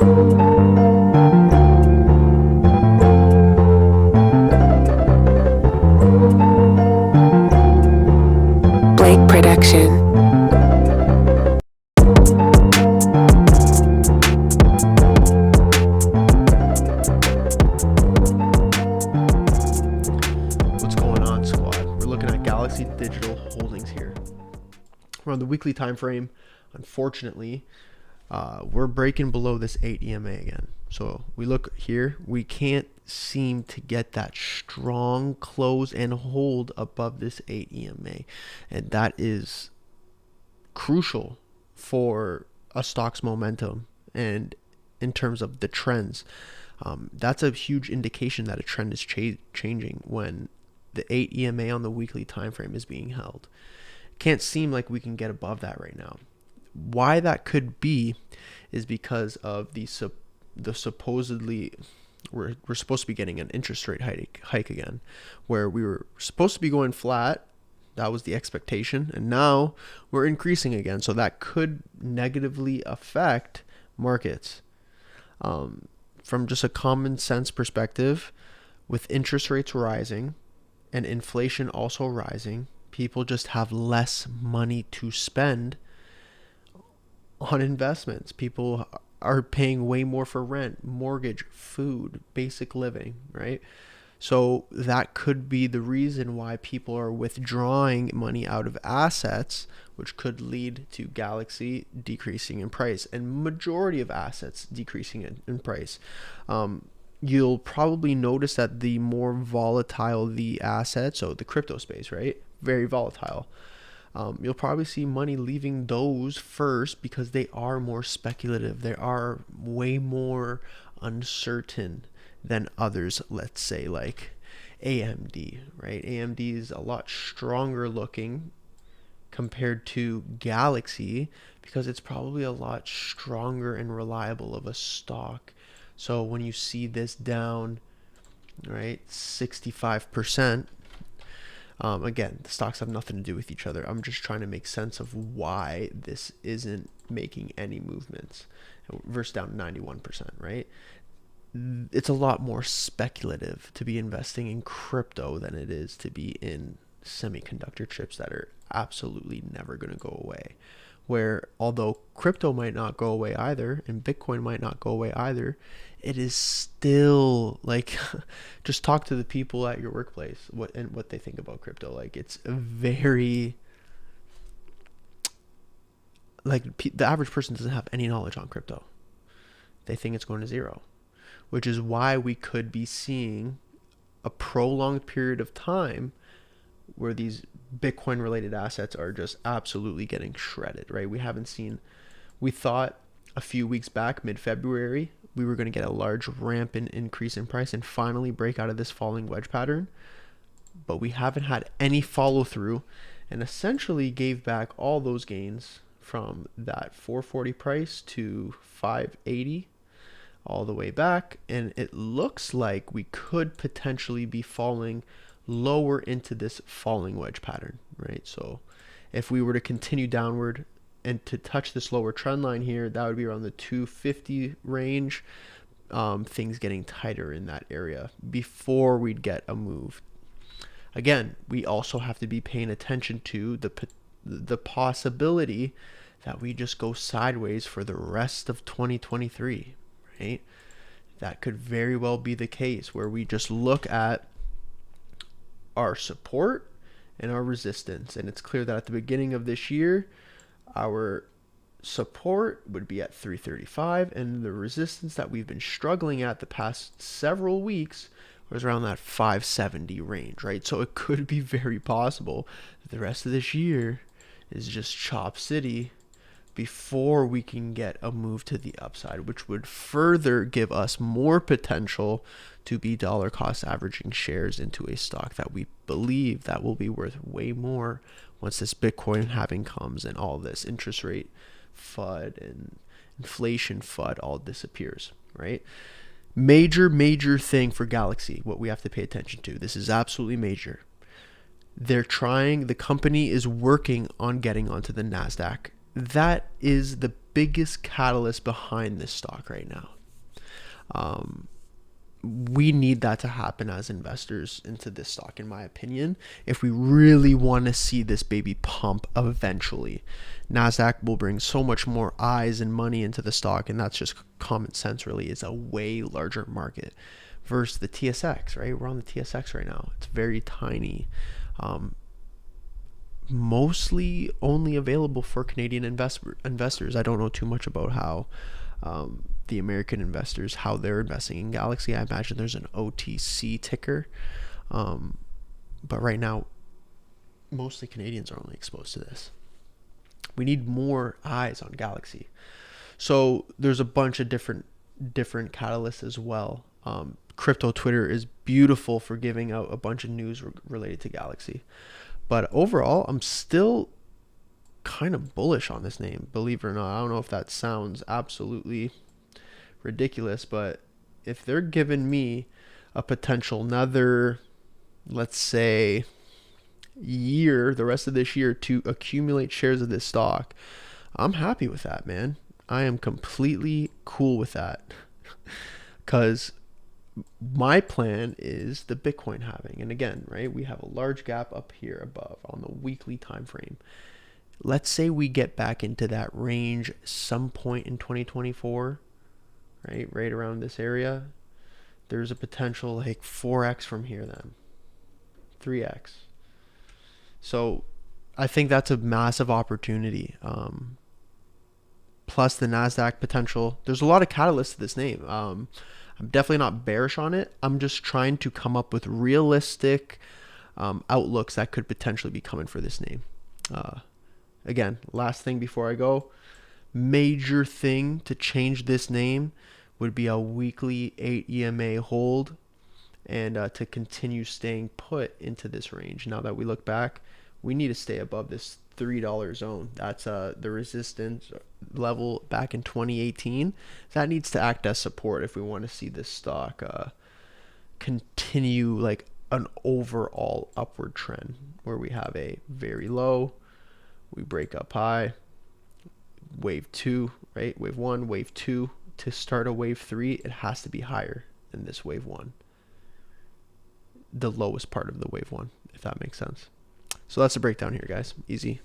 Production. What's going on, squad? We're looking at Glxy Digital Holdings here. We're on the weekly time frame. Unfortunately, we're breaking below this 8 EMA again. So we look here, we can't seem to get that strong close and hold above this 8 EMA. And that is crucial for a stock's momentum and in terms of the trends. That's a huge indication that a trend is changing when the 8 EMA on the weekly time frame is being held. Can't seem like we can get above that right now. Why that could be is because of the supposedly we're supposed to be getting an interest rate hike again, where we were supposed to be going flat. That was the expectation, and now we're increasing again. So that could negatively affect markets. From just a common sense perspective, with interest rates rising and inflation also rising, people just have less money to spend on investments. People are paying way more for rent, mortgage, food, basic living, right? So that could be the reason why people are withdrawing money out of assets, which could lead to Glxy decreasing in price and majority of assets decreasing in price. You'll probably notice that the more volatile the asset, so the crypto space, right? Very volatile. You'll probably see money leaving those first because they are more speculative. They are way more uncertain than others. Let's say like AMD, right? AMD is a lot stronger looking compared to Glxy because it's probably a lot stronger and reliable of a stock. So when you see this down, right, 65%, again, the stocks have nothing to do with each other. I'm just trying to make sense of why this isn't making any movements versus down 91%, right? It's a lot more speculative to be investing in crypto than it is to be in semiconductor chips that are absolutely never going to go away. Where although crypto might not go away either and Bitcoin might not go away either, it is still like just talk to the people at your workplace what they think about crypto. Like it's a very the average person doesn't have any knowledge on crypto. They think it's going to zero, which is why we could be seeing a prolonged period of time where these Bitcoin related assets are just absolutely getting shredded, right? We thought a few weeks back, mid-February, we were going to get a large rampant increase in price and finally break out of this falling wedge pattern. But we haven't had any follow through and essentially gave back all those gains from that 440 price to 580 all the way back. And it looks like we could potentially be falling lower into this falling wedge pattern, right? So if we were to continue downward and to touch this lower trend line here, that would be around the 250 range. Things getting tighter in that area before we'd get a move. Again, we also have to be paying attention to the possibility that we just go sideways for the rest of 2023, right? That could very well be the case where we just look at our support and our resistance. And it's clear that at the beginning of this year, our support would be at 335 and the resistance that we've been struggling at the past several weeks was around that 570 range, right? So it could be very possible that the rest of this year is just chop city before we can get a move to the upside, which would further give us more potential to be dollar cost averaging shares into a stock that we believe that will be worth way more once this Bitcoin halving comes and all this interest rate FUD and inflation FUD all disappears, right? Major thing for Glxy, what we have to pay attention to. This is absolutely major. The company is working on getting onto the NASDAQ. That is the biggest catalyst behind this stock right now. We need that to happen as investors into this stock, in my opinion, if we really want to see this baby pump eventually. NASDAQ will bring so much more eyes and money into the stock, and that's just common sense, really. It's a way larger market versus the TSX, right? We're on the TSX right now. It's very tiny. Mostly only available for Canadian investors. I don't know too much about how the American investors, how they're investing in Glxy. I imagine there's an OTC ticker. But right now, mostly Canadians are only exposed to this. We need more eyes on Glxy. So there's a bunch of different catalysts as well. Crypto Twitter is beautiful for giving out a bunch of news related to Glxy. But overall, I'm still kind of bullish on this name, believe it or not. I don't know if that sounds absolutely ridiculous, but if they're giving me a potential another, let's say, year, the rest of this year, to accumulate shares of this stock, I'm happy with that, man. I am completely cool with that. Because my plan is the Bitcoin halving. And again, right, we have a large gap up here above on the weekly time frame. Let's say we get back into that range some point in 2024, right around this area. There's a potential like 4x from here, then 3x. So I think that's a massive opportunity. Plus the NASDAQ potential. There's a lot of catalysts to this name. I'm definitely not bearish on it. I'm just trying to come up with realistic outlooks that could potentially be coming for this name. Again, last thing before I go, major thing to change this name would be a weekly 8 EMA hold, and to continue staying put into this range. Now that we look back, we need to stay above this $3 zone. That's the resistance level back in 2018. That needs to act as support if we want to see this stock continue like an overall upward trend, where we have a very low, we break up high, wave 2, right? Wave 1, wave 2. To start a wave 3, it has to be higher than this wave 1, the lowest part of the wave 1, if that makes sense. So that's the breakdown here, guys. Easy.